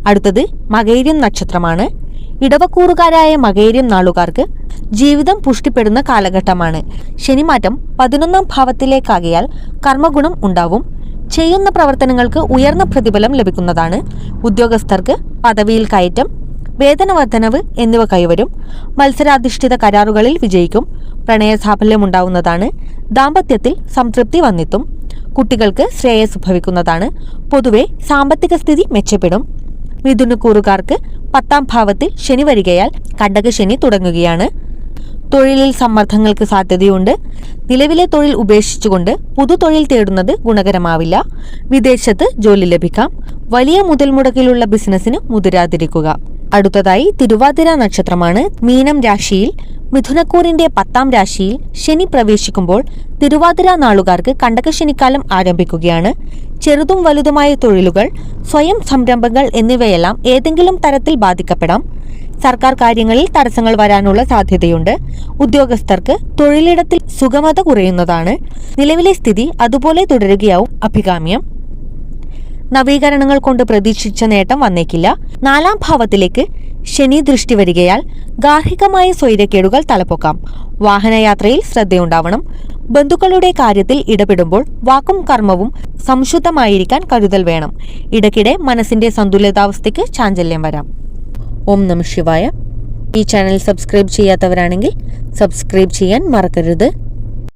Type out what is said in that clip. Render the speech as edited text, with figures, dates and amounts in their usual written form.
അടുത്തത് മകയിരം നക്ഷത്രമാണ്. ഇടവക്കൂറുകാരായ മകയിരം നാളുകാർക്ക് ജീവിതം പുഷ്ടിപ്പെടുന്ന കാലഘട്ടമാണ്. ശനിമാറ്റം 11ാം ഭാവത്തിലേക്കാകിയാൽ കർമ്മഗുണം ഉണ്ടാവും. ചെയ്യുന്ന പ്രവർത്തനങ്ങൾക്ക് ഉയർന്ന പ്രതിഫലം ലഭിക്കുന്നതാണ്. ഉദ്യോഗസ്ഥർക്ക് പദവിയിൽ കയറ്റം, വേതന വർധനവ് എന്നിവ കൈവരും. മത്സരാധിഷ്ഠിത കരാറുകളിൽ വിജയിക്കും. പ്രണയ സാഫല്യം ഉണ്ടാവുന്നതാണ്. ദാമ്പത്യത്തിൽ സംതൃപ്തി വന്നെത്തും. കുട്ടികൾക്ക് ശ്രേയസ് ഭവിക്കുന്നതാണ്. പൊതുവെ സാമ്പത്തിക സ്ഥിതി മെച്ചപ്പെടും. മിഥുനക്കൂറുകാർക്ക് 10ാം ഭാവത്തിൽ ശനി വരികയാൽ കണ്ടകശനി തുടങ്ങുകയാണ്. തൊഴിലിൽ സമ്മർദ്ദങ്ങൾക്ക് സാധ്യതയുണ്ട്. നിലവിലെ തൊഴിൽ ഉപേക്ഷിച്ചുകൊണ്ട് പുതുതൊഴിൽ തേടുന്നത് ഗുണകരമാവില്ല. വിദേശത്ത് ജോലി ലഭിക്കാം. വലിയ മുതൽ മുടക്കിലുള്ള ബിസിനസ്സിന് മുതിരാതിരിക്കുക. അടുത്തതായി തിരുവാതിര നക്ഷത്രമാണ്. മീനം രാശിയിൽ മിഥുനക്കൂറിന്റെ 10ാം രാശിയിൽ ശനി പ്രവേശിക്കുമ്പോൾ തിരുവാതിര നാളുകാർക്ക് കണ്ടകശനിക്കാലം ആരംഭിക്കുകയാണ്. ചെറുതും വലുതുമായ തൊഴിലുകൾ, സ്വയം സംരംഭങ്ങൾ എന്നിവയെല്ലാം ഏതെങ്കിലും തരത്തിൽ ബാധിക്കപ്പെടാം. സർക്കാർ കാര്യങ്ങളിൽ തടസ്സങ്ങൾ വരാനുള്ള സാധ്യതയുണ്ട്. ഉദ്യോഗസ്ഥർക്ക് തൊഴിലിടത്തിൽ സുഗമത കുറയുന്നതാണ്. നിലവിലെ സ്ഥിതി അതുപോലെ തുടരുകയാവും അഭികാമ്യം. നവീകരണങ്ങൾ കൊണ്ട് പ്രതീക്ഷിച്ച നേട്ടം വന്നേക്കില്ല. 4ാം ഭാവത്തിലേക്ക് ശനി ദൃഷ്ടി വരികയാൽ ഗാർഹികമായ സ്വൈര്യക്കേടുകൾ തലപ്പൊക്കാം. വാഹനയാത്രയിൽ ശ്രദ്ധയുണ്ടാവണം. ബന്ധുക്കളുടെ കാര്യത്തിൽ ഇടപെടുമ്പോൾ വാക്കും കർമ്മവും സംശുദ്ധമായിരിക്കാൻ കരുതൽ വേണം. ഇടയ്ക്കിടെ മനസ്സിന്റെ സന്തുലിതാവസ്ഥയ്ക്ക് ചാഞ്ചല്യം വരാം. ഓം നമഃ ശിവായ. ഈ ചാനൽ സബ്സ്ക്രൈബ് ചെയ്യാത്തവരാണെങ്കിൽ സബ്സ്ക്രൈബ് ചെയ്യാൻ മറക്കരുത്.